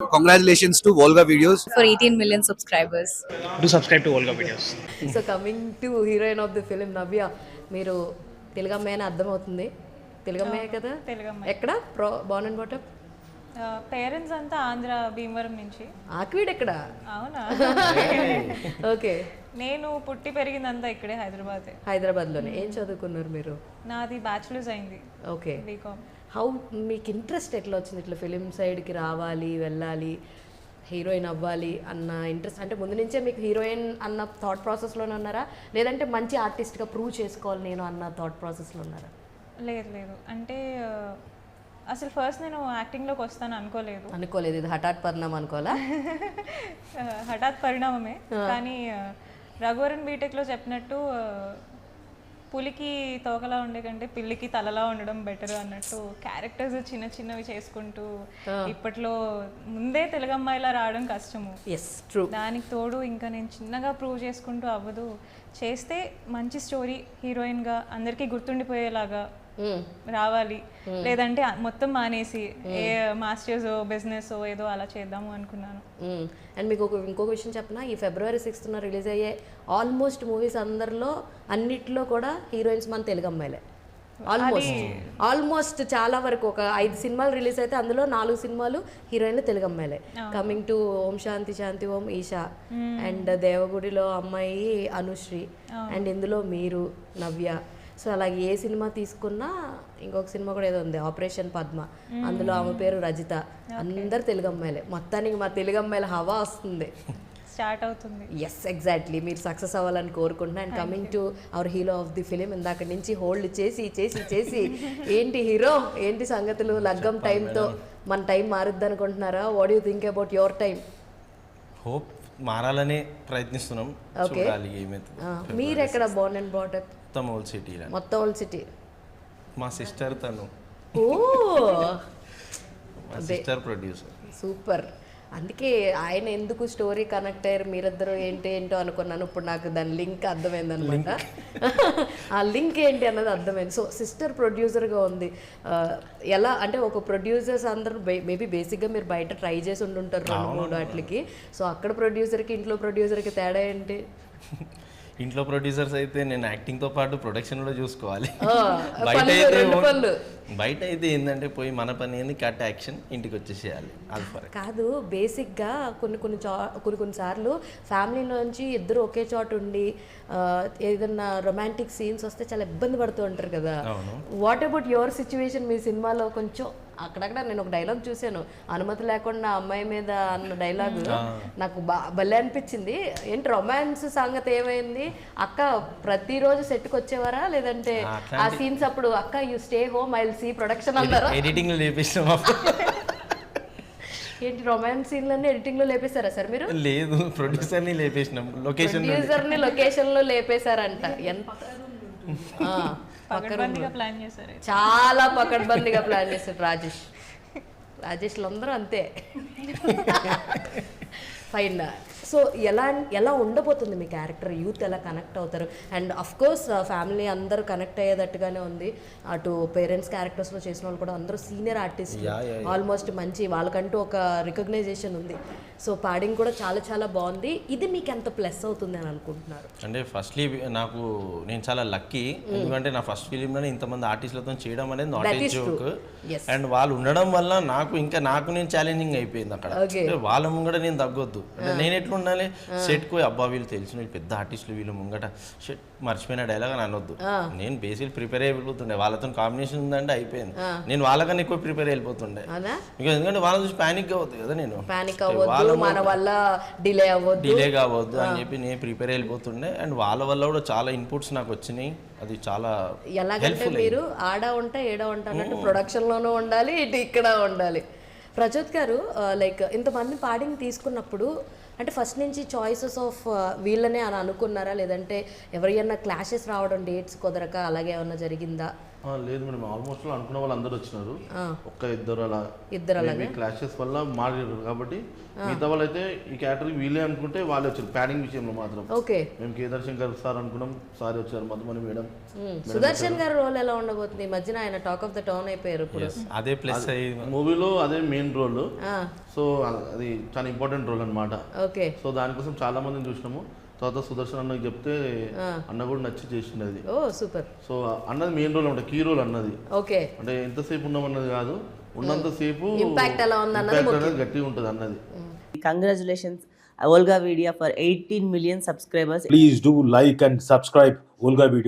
Congratulations to Volga Videos. For 18 million subscribers. Do subscribe to Volga videos. So coming to heroine of the film Navya, మీరు తెలుగమ్మాయి అని అర్థమవుతుంది. తెలుగమ్మాయే కదా? తెలుగమ్మాయి. ఎక్కడ born and బాటప్? Parents అంతా ఆంధ్ర భీమవరం నుంచి. ఆక్వీడ్ ఎక్కడ? అవునా? ఓకే. నేను పుట్టి పెరిగిందంతా ఇక్కడే హైదరాబాదే. హైదరాబాద్లోనే. ఏం చదువుకున్నారు మీరు? నాది బ్యాచులర్స్ అయింది. ఓకే. బీకామ్. హౌ మీకు ఇంట్రెస్ట్ ఎట్లా వచ్చింది ఇట్లా ఫిలిం సైడ్కి రావాలి, వెళ్ళాలి, హీరోయిన్ అవ్వాలి అన్న ఇంట్రెస్ట్? అంటే ముందు నుంచే మీకు హీరోయిన్ అన్న థాట్ ప్రాసెస్లోనే ఉన్నారా, లేదంటే మంచి ఆర్టిస్ట్గా ప్రూవ్ చేసుకోవాలి నేను అన్న థాట్ ప్రాసెస్లో ఉన్నారా? లేదు లేదు, అంటే అసలు ఫస్ట్ నేను యాక్టింగ్లోకి వస్తాను అనుకోలేదు. ఇది హఠాత్ పరిణామం అనుకోవాలా? హఠాత్ పరిణామమే. కానీ రఘువరన్ బీటెక్లో చెప్పినట్టు పులికి తోకలా ఉండే కంటే పిల్లికి తలలా ఉండడం బెటర్ అన్నట్టు క్యారెక్టర్స్ చిన్న చిన్నవి చేసుకుంటూ ఇప్పట్లో ముందే తెలుగమ్మాయిలా రావడం కష్టము. దానికి తోడు ఇంకా నేను చిన్నగా ప్రూవ్ చేసుకుంటూ అవ్వదు, చేస్తే మంచి స్టోరీ హీరోయిన్గా అందరికీ గుర్తుండిపోయేలాగా రావాలి, లేదంటే మొత్తం మానేసి ఏ మాస్టర్స్ బిజినెస్ ఏదో అలా చేద్దాము అనుకున్నాను. అండ్ మీకు ఇంకొక విషయం చెప్పనా, ఈ February 6th రిలీజ్ అయ్యే ఆల్మోస్ట్ మూవీస్ అందరిలో అన్నిట్లో కూడా హీరోయిన్స్ మన తెలుగు అమ్మాయిలే. ఆల్మోస్ట్ చాలా వరకు ఒక 5 సినిమాలు రిలీజ్ అయితే అందులో 4 సినిమాలు హీరోయిన్లు తెలుగు అమ్మాయిలే. Coming to Om Shanti Shanti Om Isha, and దేవగుడిలో అమ్మాయి అనుశ్రీ, అండ్ ఇందులో మీరు నవ్య. సో అలాగే ఏ సినిమా తీసుకున్నా, ఇంకొక సినిమా కూడా ఏదో ఉంది ఆపరేషన్ పద్మ, అందులో ఆమె పేరు రజిత. అందరు తెలుగు అమ్మాయిలే. మొత్తానికి మా తెలుగు అమ్మాయిల హవా వస్తుంది, స్టార్ట్ అవుతుంది. Yes exactly. మీరు సక్సెస్ అవ్వాలని కోరుకుంటున్నా. And coming to our hero of the film, ఇందాక నుంచి హోల్డ్ చేసి చేసి చేసి ఏంటి హీరో, ఏంటి సంగతులు? లగ్గం టైంతో మన టైం మారుద్ది అనుకుంటున్నారా? What you think about your time? Hope మారాలని ప్రయత్నిస్తున్నాం. ఓకే. మీరు ఎక్కడ బోర్న్ అండ్ బ్రాటప్? మొత్తం ఓల్డ్ సిటీ. మా సిస్టర్ తను. ఓ, మా సిస్టర్ ప్రొడ్యూసర్. సూపర్. అందుకే ఆయన ఎందుకు స్టోరీ కనెక్ట్ అయ్యారు మీరిద్దరు ఏంటో అనుకున్నాను. ఇప్పుడు నాకు దాని లింక్ అర్థమైంది అనమాట. ఆ లింక్ ఏంటి అన్నది అర్థమైంది. సో సిస్టర్ ప్రొడ్యూసర్గా ఉంది. ఎలా అంటే ఒక ప్రొడ్యూసర్స్ అందరూ మేబీ బేసిక్గా మీరు బయట ట్రై చేసి ఉండుంటారు 2-3 వాటికి. సో అక్కడ ప్రొడ్యూసర్కి ఇంట్లో ప్రొడ్యూసర్కి తేడా ఏంటి? ఇంట్లో ప్రొడ్యూసర్స్ అయితే నేను యాక్టింగ్తో పాటు ప్రొడక్షన్ కూడా చూసుకోవాలి. బయట అయితే ఏంటంటే పోయి మన పని ఏంది, కట్ యాక్షన్, ఇంటికి వచ్చేసేయాలి. అది ఫరక్ కాదు. బేసిక్గా కొన్ని సార్లు ఫ్యామిలీ నుంచి ఇద్దరు ఒకే చోట ఉండి ఏదన్నా రొమాంటిక్ సీన్స్ వస్తే చాలా ఇబ్బంది పడుతూ ఉంటారు కదా. What about your situation? మీ సినిమాలో కొంచెం అక్కడక్కడ నేను ఒక డైలాగ్ చూశాను, అనుమతి లేకుండా అమ్మాయి మీద అన్న డైలాగ్ నాకు భలే అనిపించింది. ఏంటి రొమాన్స్ సంగతి ఏమైంది? అక్క ప్రతిరోజు సెట్కి వచ్చేవారా, లేదంటే ఆ సీన్స్ అప్పుడు అక్క you stay home I will see production అన్నారా? ఎడిటింగ్ లో లేపేసాం. ఏంటి రొమాన్స్ సీన్లన్నీ ఎడిటింగ్ లో లేపేశారా సార్ మీరు? లేదు, ప్రొడ్యూసర్ ని లేపేసినాం. లొకేషన్ లో లేపేశారంట. ఎంత చాలా పకడ్బందీగా ప్లాన్ చేశారు రాజేష్లు అందరూ అంతే. ఫైన్. సో ఎలా ఉండబోతుంది మీ క్యారెక్టర్? యూత్ ఎలా కనెక్ట్ అవుతారు? అండ్ అఫ్ కోర్స్ ఫ్యామిలీ అందరూ కనెక్ట్ అయ్యేటట్టుగానే ఉంది. అటు పేరెంట్స్ క్యారెక్టర్స్లో చేసిన వాళ్ళు కూడా అందరూ సీనియర్ ఆర్టిస్ట్, ఆల్మోస్ట్ మంచి వాళ్ళకంటూ ఒక రికగ్నైజేషన్ ఉంది. సో పాడింగ్ కూడా చాలా చాలా బాగుంది. ఇది మీకు ఎంత ప్లస్ అవుతుంది అని అనుకుంటున్నారు? అంటే ఫస్ట్లీ నేను చాలా లక్కీ, ఎందుకంటే నా ఫస్ట్ ఫిలింలోనే ఇంతమంది ఆర్టిస్టులతో చేయడం అనేది నాట్ ఏ జోక్. అండ్ వాళ్ళు ఉండడం వల్ల నాకు నేను ఛాలెంజింగ్ అయిపోయింది అక్కడ. వాళ్ళ ముంగట నేను తగ్గొద్దు. అంటే నేను ఎట్లా ఉండాలి, సెట్ కు అబ్బా వీళ్ళు తెలిసిన వీళ్ళు పెద్ద ఆర్టిస్టులు, వీళ్ళు ముంగట షెట్ మర్చిపోయిన డైలాగ్ అని అనొద్దు. నేను బేసిక్ ప్రిపేర్ అయిపోతుండే, వాళ్ళతో కాంబినేషన్ ఉందంటే అయిపోయింది. నేను వాళ్ళకన్నా ఎక్కువ ప్రిపేర్ అయిపోతుండే, ఎందుకంటే వాళ్ళ చూసి ప్యానిక్ కావద్దు కదా. నేను డిలే కావద్దు అని చెప్పి నేను ప్రిపేర్ అయిపోతుండే. అండ్ వాళ్ళ వల్ల కూడా చాలా ఇన్పుట్స్ నాకు వచ్చినాయి. అది చాలా ఎలాగంటే మీరు ఆడ ఉంటా ఏడా ఉంటా అన్నట్టు ప్రొడక్షన్లోనూ ఉండాలి, ఇటు ఇక్కడ ఉండాలి. ప్రజోత్ గారు, లైక్ ఇంతమంది పాడింగ్ తీసుకున్నప్పుడు అంటే ఫస్ట్ నుంచి చాయిసెస్ ఆఫ్ వీళ్ళనే అని అనుకున్నారా, లేదంటే ఎవరైనా క్లాషెస్ రావడం, డేట్స్ కుదరక అలాగే ఏమన్నా జరిగిందా? లేదు మేడం, ఆల్మోస్ట్ అనుకున్న వాళ్ళు అందరూ వచ్చినారు. ఒక్క ఇద్దరు అలా క్లాషెస్ వల్ల మారారు కాబట్టి మిగతా వాళ్ళు అయితే ఈ క్యారెక్టర్ వీళ్ళే అనుకుంటే వాళ్ళే వచ్చారు. ప్యాడింగ్ విషయంలో మాత్రం ఓకే. మేము కేదార్ శంకర్ సార్ అనుకున్నాం, సార్ వచ్చారు. మధుమణి మేడం. సుదర్శన్ గారి రోల్ ఎలా ఉండబోతుంది? ఈ మధ్యన ఆయన టాక్ ఆఫ్ ద టౌన్ అయిపోయారు ఇప్పుడు. అదే ప్లస్ మూవీలో అదే మెయిన్ రోల్. సో అది చాలా ఇంపార్టెంట్ రోల్ అన్నమాట. ఓకే. సో దానికోసం చాలా మందిని చూసినాము. తర్వాత సుదర్శన్ అన్నకి చెప్తే అన్న కూడా నచ్చి చేసింది అది. ఓ సూపర్. సో అన్నది మెయిన్ రోల్ అంటే కీ రోల్ అన్నది. ఓకే. అంటే ఎంతసేపు ఉన్నామన్నది కాదు, ఉన్నంతసేపు ఇంపాక్ట్ ఎలా ఉంది అనేది గట్టిగా ఉంటుంది అన్నది. Congratulations, Olga Vidya, for 18 million subscribers. Please do like and subscribe Olga Videos.